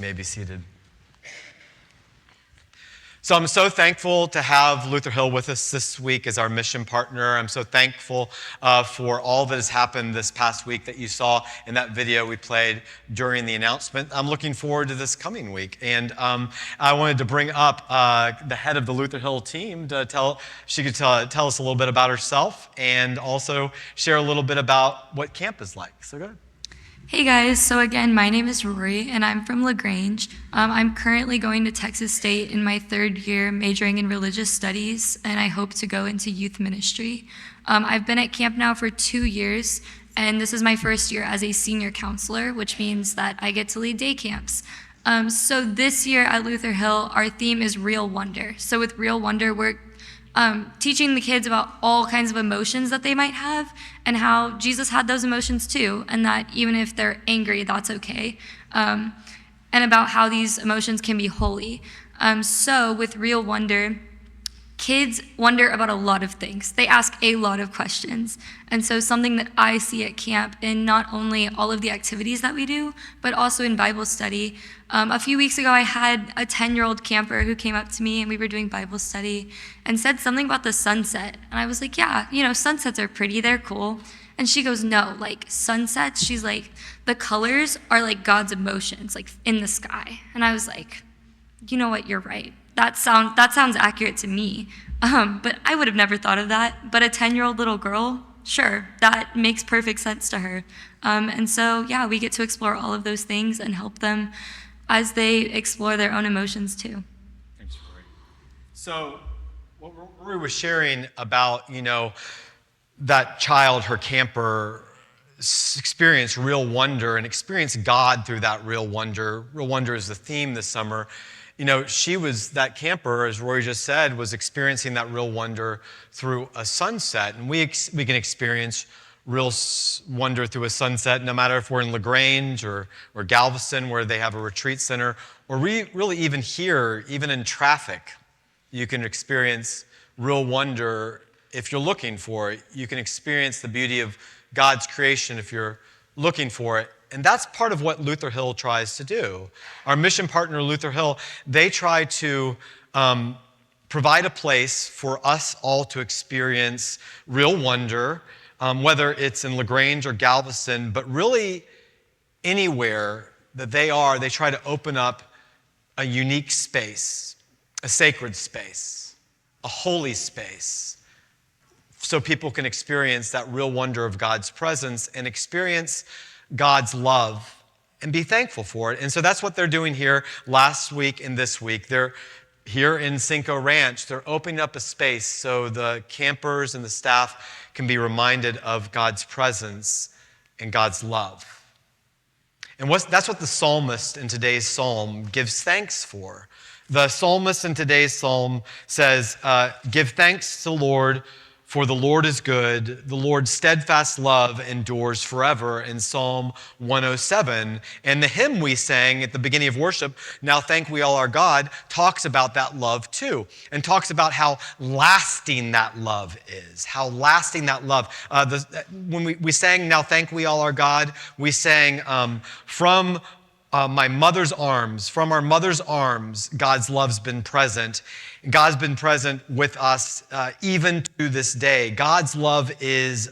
You may be seated. So I'm so thankful to have Luther Hill with us this week as our mission partner. I'm so thankful for all that has happened this past week that you saw in that video we played during the announcement. I'm looking forward to this coming week. And I wanted to bring up the head of the Luther Hill team to tell us a little bit about herself and also share a little bit about what camp is like. So go ahead. Hey guys, so again, my name is Rory and I'm from LaGrange. I'm currently going to Texas State in my third year majoring in religious studies, and I hope to go into youth ministry. I've been at camp now for 2 years, and this is my first year as a senior counselor, which means that I get to lead day camps. So this year at Luther Hill, our theme is Real Wonder. So with Real Wonder, we're teaching the kids about all kinds of emotions that they might have and how Jesus had those emotions too, and that even if they're angry, that's okay, and about how these emotions can be holy. So with Real Wonder, kids wonder about a lot of things. They ask a lot of questions. And so something that I see at camp in not only all of the activities that we do, but also in Bible study. A few weeks ago, I had a 10-year-old camper who came up to me and we were doing Bible study and said something about the sunset. And I was like, yeah, sunsets are pretty, they're cool. And she goes, no, like sunsets, she's like, the colors are like God's emotions, like in the sky. And I was like, you know what, you're right. That sounds accurate to me, but I would have never thought of that. But a 10-year-old little girl, sure, that makes perfect sense to her. And so, yeah, we get to explore all of those things and help them as they explore their own emotions too. Thanks, Rory. So what Rory was sharing about, that child, her camper, experienced real wonder and experienced God through that real wonder. Real wonder is the theme this summer. That camper, as Rory just said, was experiencing that real wonder through a sunset. And we can experience real wonder through a sunset, no matter if we're in LaGrange or Galveston, where they have a retreat center, or really even here, even in traffic, you can experience real wonder if you're looking for it. You can experience the beauty of God's creation if you're looking for it. And that's part of what Luther Hill tries to do. Our mission partner, Luther Hill, they try to provide a place for us all to experience real wonder, whether it's in LaGrange or Galveston, but really anywhere that they try to open up a unique space, a sacred space, a holy space, so people can experience that real wonder of God's presence and experience God's love and be thankful for it. And so that's what they're doing here last week and this week. They're here in Cinco Ranch. They're opening up a space so the campers and the staff can be reminded of God's presence and God's love. And that's what the psalmist in today's psalm gives thanks for. The psalmist in today's psalm says, give thanks to the Lord, for the Lord is good. The Lord's steadfast love endures forever, in Psalm 107. And the hymn we sang at the beginning of worship, Now Thank We All Our God, talks about that love too, and talks about how lasting that love is, how lasting that love. When we sang Now Thank We All Our God, we sang from my mother's arms, from our mother's arms, God's love's been present. God's been present with us even to this day. God's love is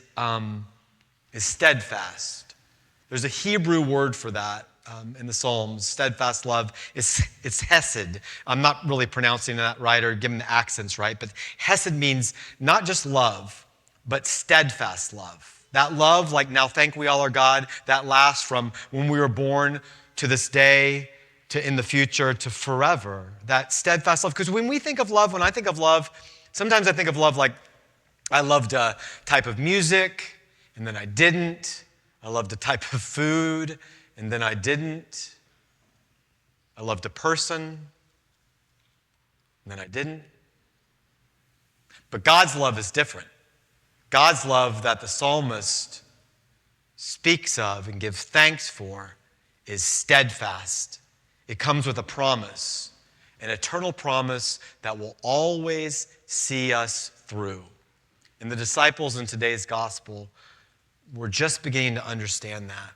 steadfast. There's a Hebrew word for that in the Psalms. Steadfast love, it's hesed. I'm not really pronouncing that right or giving the accents right, but hesed means not just love, but steadfast love. That love, like now thank we all our God, that lasts from when we were born to this day, to in the future, to forever. That steadfast love. Because when I think of love, sometimes I think of love like I loved a type of music, and then I didn't. I loved a type of food, and then I didn't. I loved a person, and then I didn't. But God's love is different. God's love that the psalmist speaks of and gives thanks for is steadfast. It comes with a promise, an eternal promise that will always see us through. And the disciples in today's gospel were just beginning to understand that.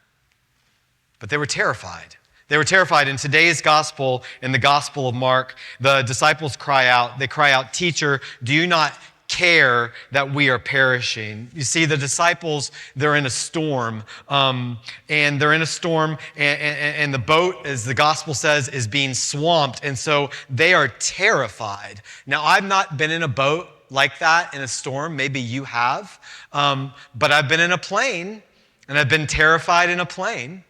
But they were terrified. They were terrified. In today's gospel, in the Gospel of Mark, the disciples cry out, "Teacher, do you not care that we are perishing?" You see, the disciples, they're in a storm, and and the boat, as the gospel says, is being swamped, and so they are terrified. Now, I've not been in a boat like that in a storm. Maybe you have, but I've been in a plane, and I've been terrified in a plane.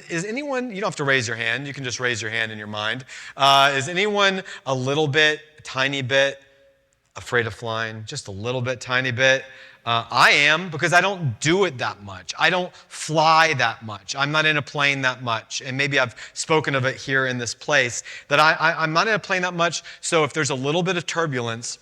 Is anyone, you don't have to raise your hand, you can just raise your hand in your mind. Is anyone a little bit, tiny bit, afraid of flying? Just a little bit, tiny bit? I am, because I don't do it that much. I don't fly that much. I'm not in a plane that much. And maybe I've spoken of it here in this place, that I'm not in a plane that much, so if there's a little bit of turbulence,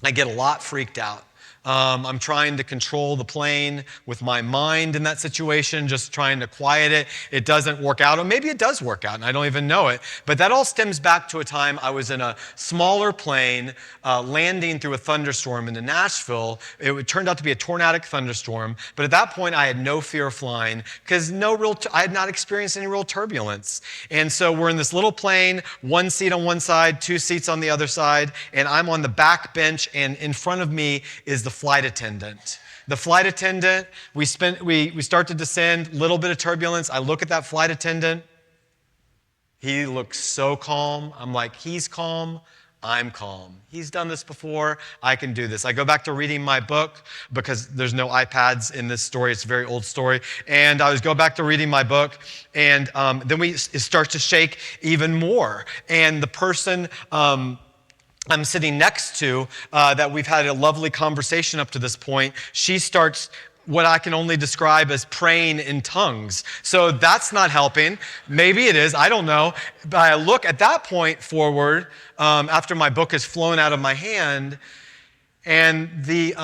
I get a lot freaked out. I'm trying to control the plane with my mind in that situation, just trying to quiet it. It doesn't work out, or maybe it does work out and I don't even know it. But that all stems back to a time I was in a smaller plane landing through a thunderstorm into Nashville. It turned out to be a tornadic thunderstorm, but at that point I had no fear of flying because I had not experienced any real turbulence. And so we're in this little plane, one seat on one side, two seats on the other side, and I'm on the back bench, and in front of me is the flight attendant. The flight attendant, we start to descend, little bit of turbulence. I look at that flight attendant. He looks so calm. I'm like, he's calm, I'm calm. He's done this before, I can do this. I go back to reading my book because there's no iPads in this story. It's a very old story. And I go back to reading my book, and then it starts to shake even more. And the person I'm sitting next to, that we've had a lovely conversation up to this point, she starts what I can only describe as praying in tongues. So that's not helping. Maybe it is, I don't know. But I look at that point forward, after my book has flown out of my hand, and the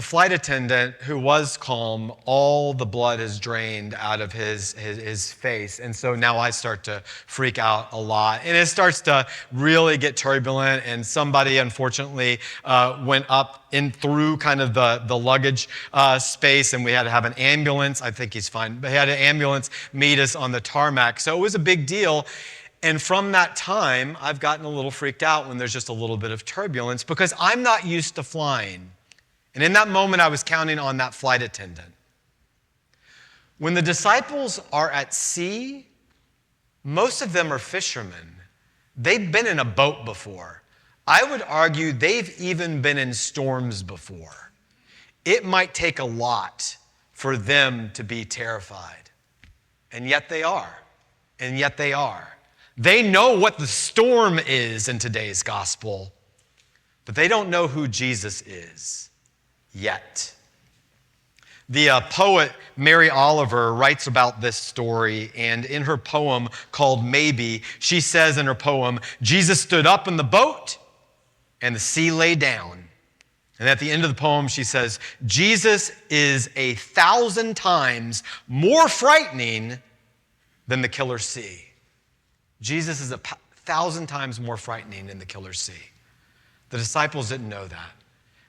flight attendant, who was calm, all the blood is drained out of his face. And so now I start to freak out a lot. And it starts to really get turbulent. And somebody, unfortunately, went up in through kind of the luggage space. And we had to have an ambulance. I think he's fine. But he had an ambulance meet us on the tarmac. So it was a big deal. And from that time, I've gotten a little freaked out when there's just a little bit of turbulence because I'm not used to flying. And in that moment, I was counting on that flight attendant. When the disciples are at sea, most of them are fishermen. They've been in a boat before. I would argue they've even been in storms before. It might take a lot for them to be terrified. And yet they are. And yet they are. They know what the storm is in today's gospel, but they don't know who Jesus is yet. The poet Mary Oliver writes about this story, and in her poem called Maybe, she says in her poem, Jesus stood up in the boat and the sea lay down. And at the end of the poem, she says, Jesus is 1,000 times more frightening than the killer sea. Jesus is 1,000 times more frightening than the killer sea. The disciples didn't know that.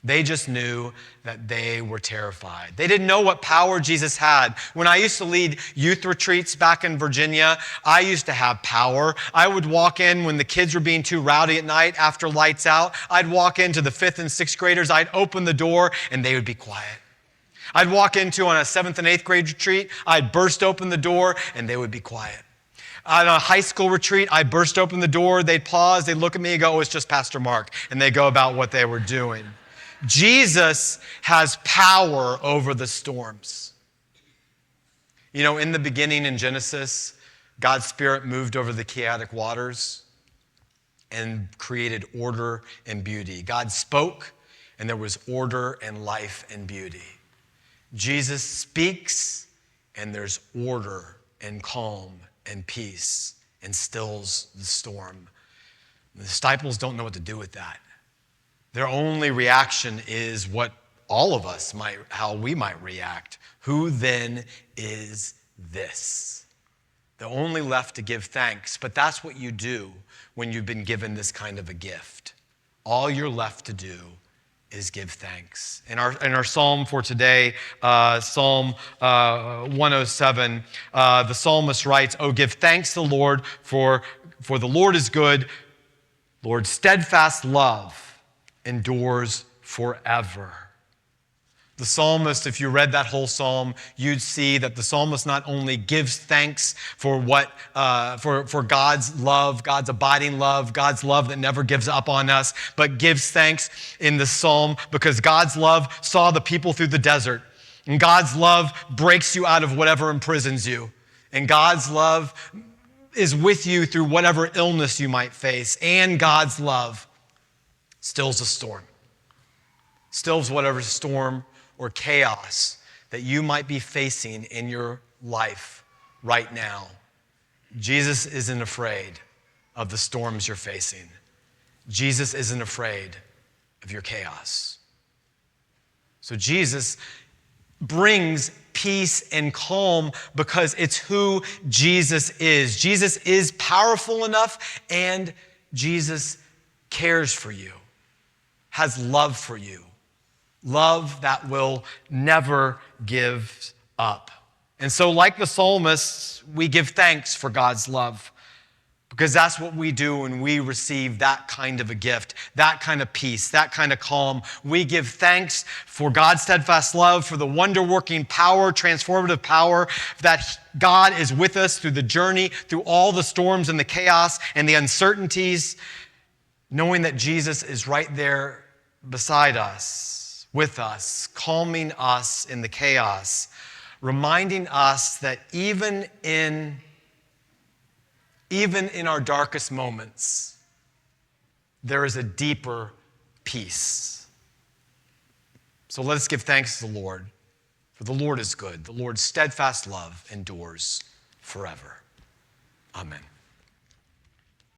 They just knew that they were terrified. They didn't know what power Jesus had. When I used to lead youth retreats back in Virginia, I used to have power. I would walk in when the kids were being too rowdy at night after lights out. I'd walk into the 5th and 6th graders. I'd open the door and they would be quiet. I'd walk into on a 7th and 8th grade retreat. I'd burst open the door and they would be quiet. On a high school retreat, I burst open the door, they'd pause, they'd look at me and go, oh, it's just Pastor Mark, and they go about what they were doing. Jesus has power over the storms. You know, in the beginning in Genesis, God's Spirit moved over the chaotic waters and created order and beauty. God spoke, and there was order and life and beauty. Jesus speaks, and there's order and calm and peace, and stills the storm. The disciples don't know what to do with that. Their only reaction is what all of us how we might react. Who then is this? They're only left to give thanks, but that's what you do when you've been given this kind of a gift. All you're left to do is give thanks. In our psalm for today, Psalm 107, the psalmist writes, "Oh, give thanks to the Lord, for the Lord is good. Lord's steadfast love endures forever." The psalmist, if you read that whole psalm, you'd see that the psalmist not only gives thanks for for God's love, God's abiding love, God's love that never gives up on us, but gives thanks in the psalm because God's love saw the people through the desert. And God's love breaks you out of whatever imprisons you. And God's love is with you through whatever illness you might face. And God's love stills a storm. Stills whatever storm or chaos that you might be facing in your life right now. Jesus isn't afraid of the storms you're facing. Jesus isn't afraid of your chaos. So Jesus brings peace and calm because it's who Jesus is. Jesus is powerful enough, and Jesus cares for you, has love for you. Love that will never give up. And so, like the psalmists, we give thanks for God's love because that's what we do when we receive that kind of a gift, that kind of peace, that kind of calm. We give thanks for God's steadfast love, for the wonder-working power, transformative power that God is with us through the journey, through all the storms and the chaos and the uncertainties, knowing that Jesus is right there beside us, with us, calming us in the chaos, reminding us that even in our darkest moments, there is a deeper peace. So let us give thanks to the Lord, for the Lord is good. The Lord's steadfast love endures forever. Amen.